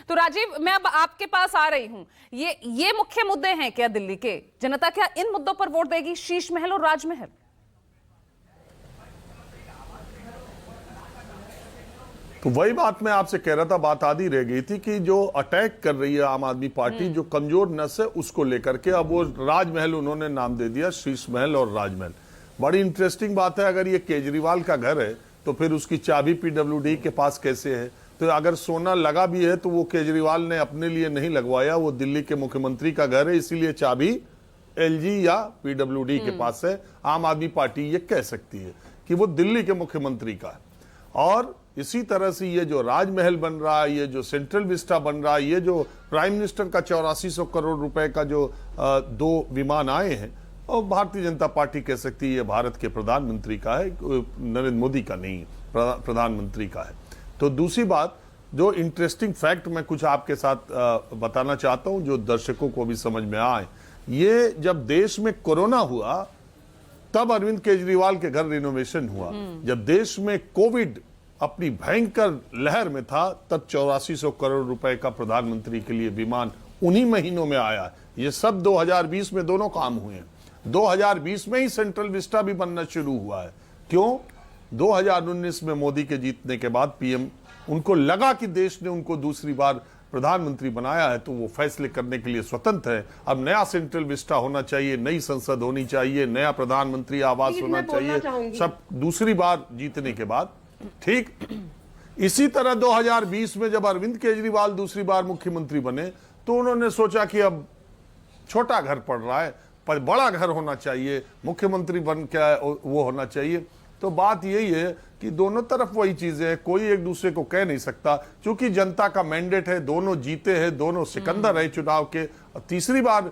तो राजीव, मैं अब आपके पास आ रही हूं। ये मुख्य मुद्दे हैं क्या दिल्ली के? जनता क्या इन मुद्दों पर वोट देगी, शीश महल और राजमहल? तो वही बात मैं आपसे कह रहा था, बात आधी रह गई थी कि जो अटैक कर रही है आम आदमी पार्टी, जो कमजोर नस है उसको लेकर के, अब वो राजमहल उन्होंने नाम दे दिया, शीश महल और राजमहल। बड़ी इंटरेस्टिंग बात है, अगर ये केजरीवाल का घर है तो फिर उसकी चाबी पीडब्ल्यूडी के पास कैसे है? तो अगर सोना लगा भी है तो वो केजरीवाल ने अपने लिए नहीं लगवाया, वो दिल्ली के मुख्यमंत्री का घर है, इसीलिए चाबी एलजी या पीडब्ल्यूडी के पास है। आम आदमी पार्टी ये कह सकती है कि वो दिल्ली के मुख्यमंत्री का है। और इसी तरह से ये जो राजमहल बन रहा है, ये जो सेंट्रल विस्टा बन रहा है, ये जो प्राइम मिनिस्टर का 8400 करोड़ रुपए का जो 2 विमान आए हैं, और भारतीय जनता पार्टी कह सकती है ये भारत के प्रधानमंत्री का है, नरेंद्र मोदी का नहीं, प्रधानमंत्री का है। तो दूसरी बात, जो इंटरेस्टिंग फैक्ट मैं कुछ आपके साथ बताना चाहता हूं, जो दर्शकों को भी समझ में आए। ये जब देश में कोरोना हुआ तब अरविंद केजरीवाल के घर रिनोवेशन हुआ। जब देश में कोविड अपनी भयंकर लहर में था तब 8400 करोड़ रुपए का प्रधानमंत्री के लिए विमान उन्हीं महीनों में आया। ये सब 2020 में दोनों काम हुए हैं। 2020 में ही सेंट्रल विस्टा भी बनना शुरू हुआ है। क्यों? 2019 में मोदी के जीतने के बाद पीएम, उनको लगा कि देश ने उनको दूसरी बार प्रधानमंत्री बनाया है तो वो फैसले करने के लिए स्वतंत्र है। अब नया सेंट्रल विस्टा होना चाहिए, नई संसद होनी चाहिए, नया प्रधानमंत्री आवास होना चाहिए, सब दूसरी बार जीतने के बाद। ठीक इसी तरह 2020 में जब अरविंद केजरीवाल दूसरी बार मुख्यमंत्री बने तो उन्होंने सोचा कि अब छोटा घर पड़ रहा है, पर बड़ा घर होना चाहिए, मुख्यमंत्री बन के वो होना चाहिए। तो बात यही है कि दोनों तरफ वही चीजें हैं, कोई एक दूसरे को कह नहीं सकता, क्योंकि जनता का मैंडेट है, दोनों जीते हैं, दोनों सिकंदर है चुनाव के। तीसरी बार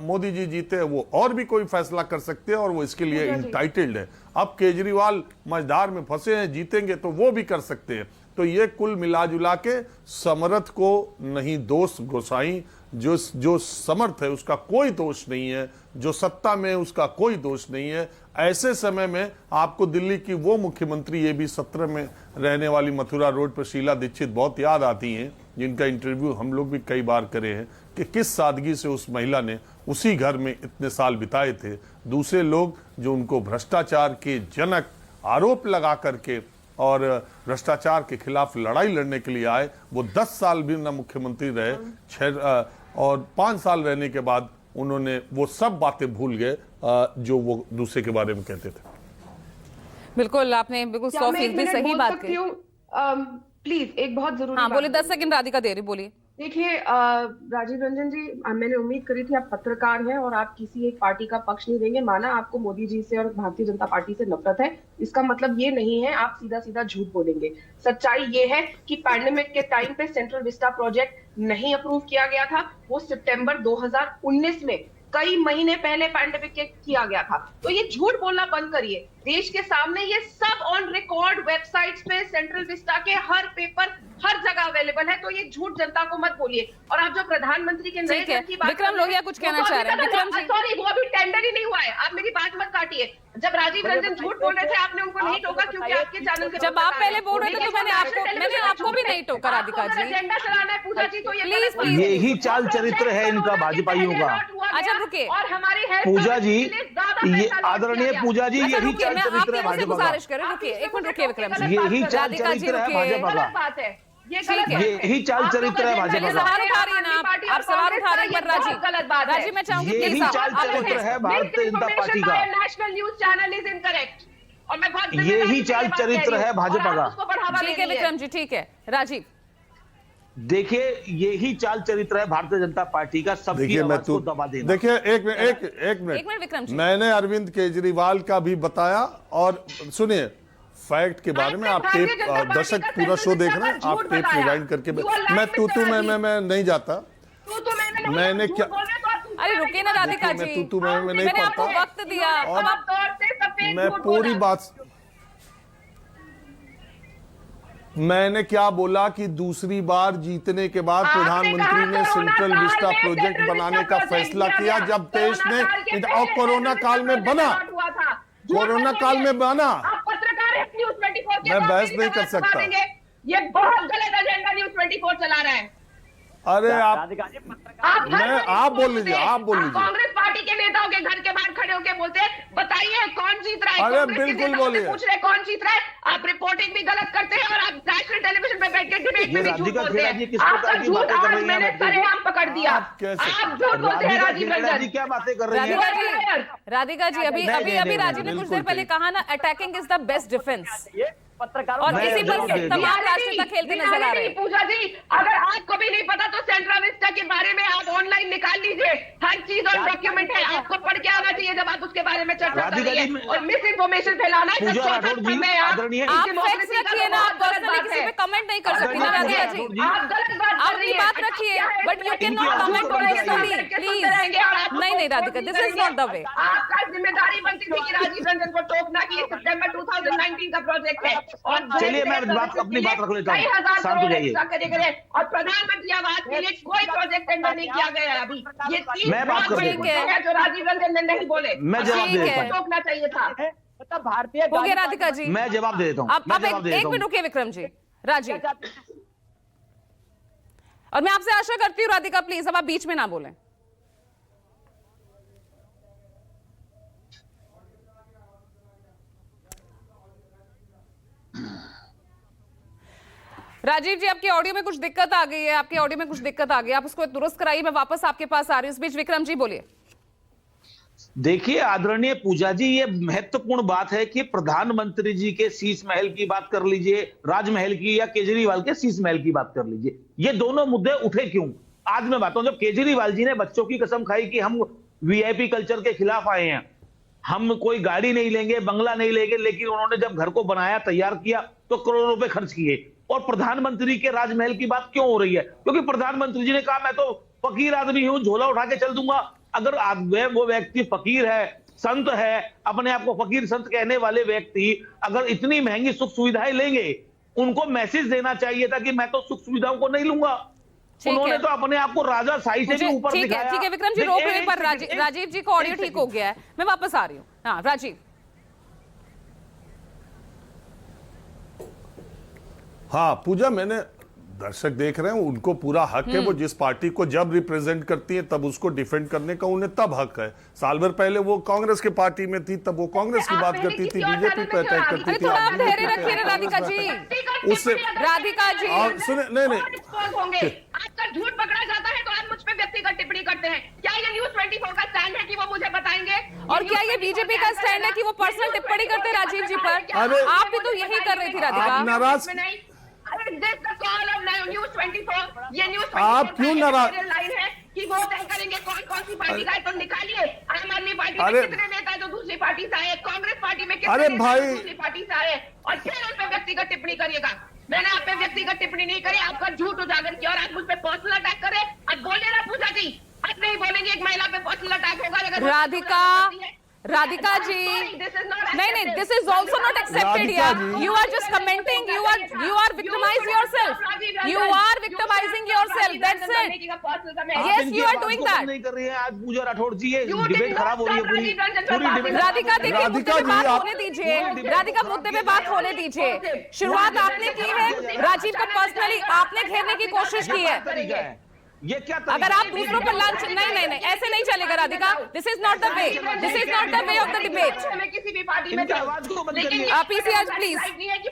मोदी जी जीते हैं, वो और भी कोई फैसला कर सकते हैं और वो इसके लिए इंटाइटल्ड है। अब केजरीवाल मझधार में फंसे हैं, जीतेंगे तो वो भी कर सकते हैं। तो ये कुल मिलाजुला के समर्थ को नहीं दोष गोसाई, जो समर्थ है उसका कोई दोष नहीं है, जो सत्ता में है उसका कोई दोष नहीं है। ऐसे समय में आपको दिल्ली की वो मुख्यमंत्री, ये भी 17 में रहने वाली मथुरा रोड पर शीला दीक्षित बहुत याद आती हैं, जिनका इंटरव्यू हम लोग भी कई बार करे हैं कि किस सादगी से उस महिला ने उसी घर में इतने साल बिताए थे। दूसरे लोग जो उनको भ्रष्टाचार के जनक आरोप लगा करके और भ्रष्टाचार के खिलाफ लड़ाई लड़ने के लिए आए, वो 10 साल भी न मुख्यमंत्री रहे, और 5 साल रहने के बाद उन्होंने वो सब बातें भूल गए जो वो दूसरे के बारे में कहते थे। बिल्कुल, आपने बिल्कुल 100% सही बात कही। प्लीज एक बहुत जरूरी, हाँ बोलिए, 10 सेकंड राधिका दे रही, बोलिए। देखिए राजीव रंजन जी, मैंने उम्मीद करी थी आप पत्रकार हैं और आप किसी एक पार्टी का पक्ष नहीं लेंगे। माना आपको मोदी जी से और भारतीय जनता पार्टी से नफरत है, इसका मतलब ये नहीं है आप सीधा सीधा झूठ बोलेंगे। सच्चाई ये है कि पैंडेमिक के टाइम पे सेंट्रल विस्टा प्रोजेक्ट नहीं अप्रूव किया गया था। वो सितंबर 2019 में, कई महीने पहले पैंडेमिक के किया गया था। तो ये झूठ बोलना बंद करिए। देश के सामने ये सब ऑन रिकॉर्ड वेबसाइट्स पे सेंट्रल विस्टा के हर पेपर हर जगह अवेलेबल है। तो ये झूठ जनता को मत बोलिए। और आप जो प्रधानमंत्री के नए घर की बात, विक्रम लोहिया कुछ कहना चाह रहे हैं। विक्रम जी, सॉरी, वो अभी टेंडर ही नहीं हुआ है, आप मेरी बात मत काटिए। जब राजीव रंजन झूठ बोल रहे थे आपने उनको नहीं टोका, क्योंकि आपके चैनल के, जब आप पहले बोल रहे थे तो मैंने आपको भी नहीं टोका राधिका जी। एजेंडा चलाना है पूजा जी, तो ये यही चाल चरित्र है इनका भाजपाइयों का। अच्छा रुकिए, और हमारी पूजा जी, ये आदरणीय पूजा जी, यही चाल चरित्र है भाजपा का। गुजारिश करें, रुकिए एक मिनट, रुकिए विक्रम जी, यही चाल चरित्र है भाजपा का। बात है, यही चाल चरित्र है भाजपा का। सवाल उठा रही है ना आप सवाल उठा रहे हैं, राजीव गलत बात है। राजीव मैं चाहूंगी यही चाल चरित्र है भारतीय जनता पार्टी का। National news channel is incorrect, और मैं बहुत यही चाल चरित्र है भाजपा का। ठीक है विक्रम जी, ठीक है। राजीव देखिए, यही चाल चरित्र है भारतीय जनता पार्टी का, सबकी आवाज को दबा देना। देखिए एक मिनट विक्रम जी, मैंने अरविंद केजरीवाल का भी बताया, और सुनिए फैक्ट के बारे में। आप टेप, दर्शक पूरा शो देख रहे हैं, आप टेप रिवाइंड करके। मैं तू मैं नहीं जाता, मैंने क्या, अरे रुकिए ना राधिका जी, तू मैं नहीं मैंने आपको पढ़ता, वक्त दिया। और मैं पूरी बात, मैंने क्या बोला कि दूसरी बार जीतने के बाद प्रधानमंत्री ने सेंट्रल विस्टा प्रोजेक्ट बनाने का फैसला किया, जब देश ने, और कोरोना काल में बना, कोरोना काल में बना। मैं बहस नहीं कर सकता। ये बहुत गलत एजेंडा न्यूज़ 24 चला रहा है। अरे आप राधिका जी पत्रकार आप बोल लीजिए, आप बोल लीजिए। कांग्रेस पार्टी के नेताओं के घर के बाहर खड़े होकर बोलते हैं बताइए कौन जीत रहा है। अरे कांग्रेस के बिल्कुल नेताओं से बोलिए। पूछ रहे हैं कौन जीत रहा है। आप रिपोर्टिंग भी गलत करते हैं और आप नेशनल टेलीविजन पे बैठ के डिबेट में भी झूठ राधिका बोलते खेड़ा जी हैं। किस आपका प्रकार की झूठ बातें कर आज रही हैं? मैंने सरेआम पकड़ दिया। आप कैसे- आप झूठ बोलते हैं राजीव खेड़ा जी रंजन। क्या बातें कर रही हैं? राधिका जी अभी नहीं, अभी नहीं, अभी नहीं, राजीव ने कुछ देर बिल्कुल पहले कहा ना, attacking is the best defence, ये पत्रकारों और मैं इसी पर जवाब दे दूं। तमाम राष्ट्रीयता खेलते नजर आ रहे हैं। पूजा जी अगर आपको भी नहीं पता तो सेंट्रा विस्टा के बारे में आप ऑनलाइन निकाल लीजिए, हर चीज और डॉक्यूमेंट है, आपको पढ़ के आना चाहिए जब आप उसके बारे में चर्चा कर राधिका रही जी, है। और मिस इन्फॉर्मेशन फैलाना है पूजा राठौड़ जी, आदरणीय आप फैक्ट्स रखिए ना, आप पर्सनली किसी पे कमेंट नहीं कर सकती ना राधिका जी। आप गलत बात कर रही अपनी हैं। बात रखिए, बट यू कैन नॉट इनकी कमेंट आंसू पर्सनली प्लीज। नहीं नहीं Radhika, this is not the way. आपका जिम्मेदारी बनती थी कि राजीव रंजन को टोकना कि ये सितंबर 2019 का प्रोजेक्ट है। और चलिए, मैं अपनी बात रख लेता हूं। कई हजार शांत हो करोड़ जाइए। एक्स्ट्रा करे और प्रधानमंत्री आवास के लिए कोई प्रोजेक्ट टेंडर नहीं किया गया है अभी। ये तीन मैं बात कर बहुत बड़ी देता हूं। मुद्दे हैं जो राजीव रंजन ने नहीं बोले। मैं जवाब दे ठीक देता है। हूं। टोकना चाहिए था। मतलब भारतीय हो गया राधिका जी, मैं जवाब दे देता हूं। अब एक मिनट रुकिए विक्रम जी। राजीव, और मैं आपसे आशा करती हूँ राधिका प्लीज अब आप बीच में ना बोलें। राजीव जी आपकी ऑडियो में कुछ दिक्कत आ गई है, आपकी ऑडियो में कुछ दिक्कत आ गई, आप उसको दुरुस्त कराइए, मैं वापस आपके पास आ रही हूँ। इस बीच विक्रम जी बोलिए। देखिए आदरणीय पूजा जी, ये महत्वपूर्ण बात है कि प्रधानमंत्री जी के शीश महल की बात कर लीजिए, राजमहल की, या केजरीवाल के शीश महल की बात कर लीजिए, ये दोनों मुद्दे उठे क्यों? आज मैं बात हूं, जब केजरीवाल जी ने बच्चों की कसम खाई कि हम वीआईपी कल्चर के खिलाफ आए हैं, हम कोई गाड़ी नहीं लेंगे, बंगला नहीं लेंगे, लेकिन उन्होंने जब घर को बनाया, तैयार किया तो करोड़ों रुपए खर्च किए। और प्रधानमंत्री के राजमहल की बात क्यों हो रही है? क्योंकि प्रधानमंत्री जी ने कहा मैं तो फकीर आदमी हूं, झोला उठा के चल दूंगा। अगर वो व्यक्ति फकीर है, संत है, अपने आप को फकीर संत कहने वाले व्यक्ति अगर इतनी महंगी सुख सुविधाएं लेंगे, उनको मैसेज देना चाहिए था कि मैं तो सुख सुविधाओं को नहीं लूंगा। ठीक उन्होंने है। तो अपने आप को राजा साई से भी ऊपर दिखाया। ठीक है विक्रम जी, रोक रहे पर राजीव जी को ऑडियो ठीक हो गया है, मैं वापस आ रही हूँ। हाँ राजीव। हाँ पूजा, मैंने दर्शक देख रहे हैं, उनको पूरा हक है, वो जिस पार्टी को जब रिप्रेजेंट करती है तब उसको डिफेंड करने का उन्हें तब हक है। साल भर पहले वो कांग्रेस के पार्टी में थी, तब वो कांग्रेस की बात करती थी, बीजेपी पे अटैक करती अरे थी। थोड़ा आप आप धैर्य बीजेपी पे रखिए ना राधिका जी। उससे राधिका जी और सुने, नहीं एक्सपोज होंगे। आपका झूठ पकड़ा जाता है तो आप मुझ पे व्यक्तिगत टिप्पणी करते हैं। क्या ये न्यूज़ 24 का स्टैंड है कि वो मुझे बताएंगे? और क्या ये बीजेपी का स्टैंड है कि वो पर्सनल टिप्पणी करते हैं राजीव जी पर? अरे, आप भी तो यही कर रही थी राधिका। आप नाराज- अरे this the call of news 24, ये न्यूज़ 24 आप क्यों का नाराज- editorial लाइन है कि वो तय करेंगे कौन कौन सी पार्टी का है, तो निकालिए। आम आदमी पार्टी में अरे- कितने नेता है जो दूसरी पार्टी से आए, कांग्रेस पार्टी में कितने अरे नेता भाई- है जो दूसरी पार्टी से आए, और फिर उन पे व्यक्तिगत टिप्पणी करिएगा। मैंने आप पे व्यक्तिगत टिप्पणी नहीं करी, आपका झूठ उजागर किया और आप मुझ पे पर्सनल अटैक करे। अब बोले ना पूजा जी, आप नहीं बोलेंगे एक महिला पे पर्सनल अटैक होगा अगर वो राधिका राधिका जी नहीं, this is also not accepted Radhika यार। जी। You are just commenting, you are victimizing yourself. You are victimizing yourself. That's it. Yes, इनकी you are आवाज doing को that. बंद नहीं कर रही है आज पूजा राठौड़ जी, ये डिबेट खराब हो रही है पूरी डिबेट। राधिका देखिए, राधिका मुद्दे पे जी, बात आप- होने दीजिए। राधिका मुद्दे पे बात होने दीजिए। शुरुआत आपने की है, राजीव को पर्सनली आपने घेरने की कोशिश की है। तरीका है ये, क्या तरीका अगर आप दूसरों पर लंच नहीं ऐसे नहीं चलेगा Radhika. This is not the way, this is not the way of the debate. किसी भी पार्टी में इनकी आवाज को बंद करिए। पीसीआर प्लीज,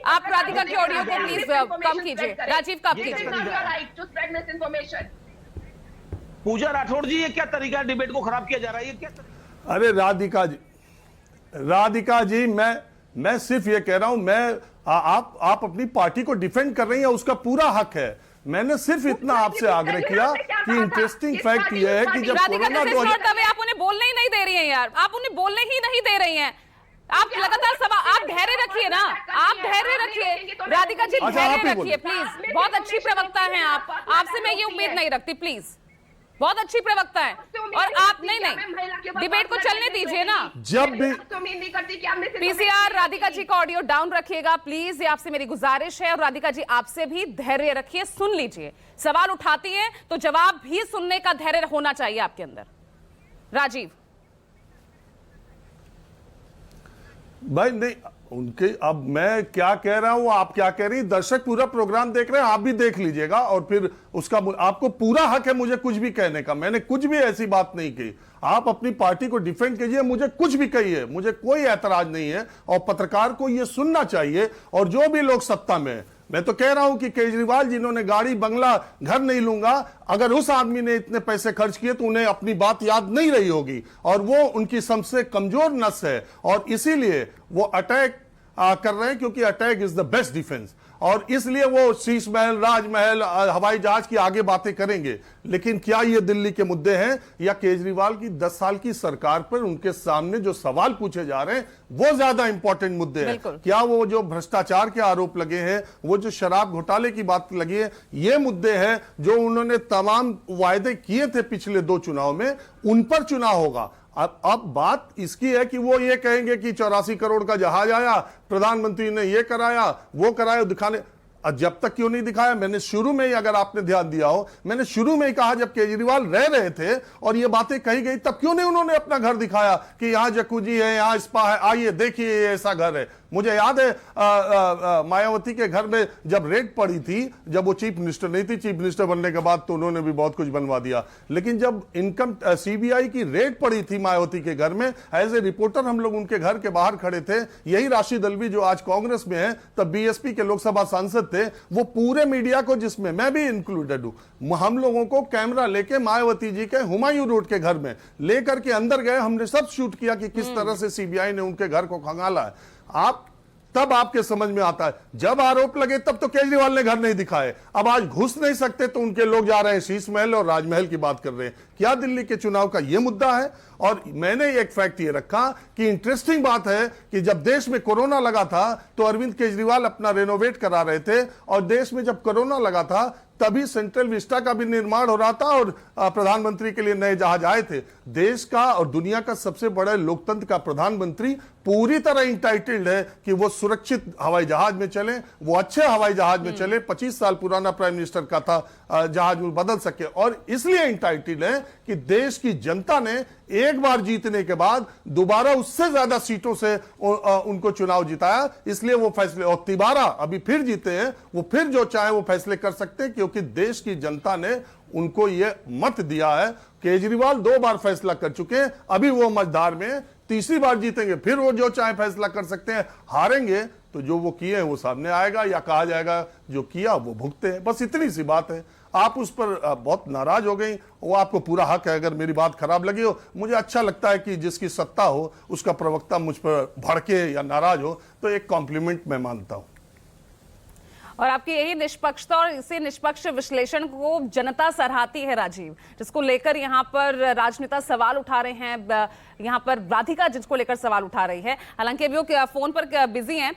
आप राधिका की ऑडियो को प्लीज कम कीजिए। राजीव का आप कीजिए। पूजा राठौड़ जी, ये क्या तरीका है डिबेट को खराब किया जा रहा है? ये क्या तरीका? अरे राधिका जी, मैं सिर्फ ये कह रहा हूं, आप अपनी पार्टी को डिफेंड कर रही हैं, उसका पूरा हक है। मैंने सिर्फ इतना आपसे आग्रह किया कि इंटरेस्टिंग फैक्ट यह है कि जब Radhika corona this is not the way. आप उन्हें बोलने ही नहीं दे रही हैं यार, आप उन्हें बोलने ही नहीं दे रही हैं। आप लगातार सवाल, आप धैर्य रखिए ना, आप धैर्य रखिए। राधिका जी अच्छा, आप धैर्य ही बोलिए। रखिए प्लीज। बहुत अच्छी प्रवक्ता हैं आप, आपसे मैं ये उम्मीद नहीं रखती। प्लीज, बहुत अच्छी प्रवक्ता है। और आप नहीं डिबेट को चलने दीजिए ना। जब भी पीसीआर राधिका जी का ऑडियो डाउन रखिएगा प्लीज, ये आपसे मेरी गुजारिश है। और राधिका जी आपसे भी धैर्य रखिए, सुन लीजिए। सवाल उठाती है तो जवाब भी सुनने का धैर्य होना चाहिए आपके अंदर। राजीव भाई नहीं, उनके अब मैं क्या कह रहा हूं, आप क्या कह रही, दर्शक पूरा प्रोग्राम देख रहे हैं, आप भी देख लीजिएगा और फिर उसका आपको पूरा हक है मुझे कुछ भी कहने का। मैंने कुछ भी ऐसी बात नहीं की। आप अपनी पार्टी को डिफेंड कीजिए, मुझे कुछ भी कहिए, मुझे कोई ऐतराज नहीं है। और पत्रकार को यह सुनना चाहिए। और जो भी लोग सत्ता में, मैं तो कह रहा हूं कि केजरीवाल जिन्होंने गाड़ी बंगला घर नहीं लूंगा, अगर उस आदमी ने इतने पैसे खर्च किए तो उन्हें अपनी बात याद नहीं रही होगी और वो उनकी सबसे कमजोर नस है और इसीलिए वो अटैक कर रहे हैं, क्योंकि attack is the best defence. और इसलिए वो शीश महल, राजमहल, हवाई जहाज की आगे बातें करेंगे। लेकिन क्या ये दिल्ली के मुद्दे हैं या केजरीवाल की 10 साल की सरकार पर उनके सामने जो सवाल पूछे जा रहे हैं वो ज्यादा इंपॉर्टेंट मुद्दे हैं? क्या वो जो भ्रष्टाचार के आरोप लगे हैं, वो जो शराब घोटाले की बात लगी है, ये मुद्दे हैं जो उन्होंने तमाम वायदे किए थे पिछले 2 चुनाव में, उन पर चुनाव होगा। अब बात इसकी है कि वो ये कहेंगे कि 84 करोड़ का जहाज आया, प्रधानमंत्री ने ये कराया, वो कराया, दिखाने। जब तक क्यों नहीं दिखाया? मैंने शुरू में ही, अगर आपने ध्यान दिया हो, मैंने शुरू में ही कहा जब केजरीवाल रह रहे थे और ये बातें कही गई, तब क्यों नहीं उन्होंने अपना घर दिखाया कि यहां जकूजी है, यहां स्पा है, आइए देखिए ये ऐसा घर है। मुझे याद है मायावती के घर में जब रेड पड़ी थी, जब वो चीफ मिनिस्टर नहीं थी, चीफ मिनिस्टर बनने के बाद तो उन्होंने भी बहुत कुछ बनवा दिया। लेकिन जब इनकम सीबीआई की रेड पड़ी थी मायावती के घर में, एज ए रिपोर्टर हम लोग उनके घर के बाहर खड़े थे। यही राशिद अल्वी जो आज कांग्रेस में है, तब बीएसपी के लोकसभा सांसद थे, वो पूरे मीडिया को, जिसमें मैं भी इंक्लूडेड हूं, हम लोगों को कैमरा लेके मायावती जी के हुमायूं रोड के घर में लेकर के अंदर गए। हमने सब शूट किया कि किस तरह से सीबीआई ने उनके घर को खंगाला है। तब आपके समझ में आता है। जब आरोप लगे तब तो केजरीवाल ने घर नहीं दिखाए, अब आज घुस नहीं सकते तो उनके लोग जा रहे हैं शीश महल और राजमहल की बात कर रहे हैं। क्या दिल्ली के चुनाव का यह मुद्दा है? और मैंने एक फैक्ट ये रखा कि इंटरेस्टिंग बात है कि जब देश में कोरोना लगा था तो अरविंद केजरीवाल अपना रेनोवेट करा रहे थे और देश में जब कोरोना लगा था तभी सेंट्रल विस्टा का भी निर्माण हो रहा था और प्रधानमंत्री के लिए नए जहाज आए थे। देश का और दुनिया का सबसे बड़े लोकतंत्र का प्रधानमंत्री पूरी तरह इंटाइटल्ड है कि वो सुरक्षित हवाई जहाज में चले, वो अच्छे हवाई जहाज में चले। 25 साल पुराना प्राइम मिनिस्टर का था जहाज में बदल सके, और इसलिए इंटाइटल्ड है कि देश की जनता ने एक बार जीतने के बाद दोबारा उससे ज्यादा सीटों से उनको चुनाव जिताया, इसलिए वो फैसले, और तिबारा अभी फिर जीते हैं, वो फिर जो चाहे वो फैसले कर सकते हैं, क्योंकि देश की जनता ने उनको ये मत दिया है। केजरीवाल 2 बार फैसला कर चुके हैं, अभी वो मझधार में, तीसरी बार जीतेंगे, फिर वो जो चाहे फैसला कर सकते हैं। हारेंगे तो जो वो किए हैं वो सामने आएगा, या कहा जाएगा जो किया वो भुगते हैं। बस इतनी सी बात है। आप उस पर बहुत नाराज हो गई, वो आपको पूरा हक है। अगर मेरी बात खराब लगी हो, मुझे अच्छा लगता है कि जिसकी सत्ता हो उसका प्रवक्ता मुझ पर भड़के या नाराज हो तो एक कॉम्प्लीमेंट मैं मानता हूं। और आपकी यही निष्पक्षता और इसी निष्पक्ष विश्लेषण को जनता सराहती है राजीव, जिसको लेकर यहाँ पर राजनेता सवाल उठा रहे हैं। यहाँ पर राधिका जिसको लेकर सवाल उठा रही है, हालांकि अभी वो फोन पर बिजी हैं।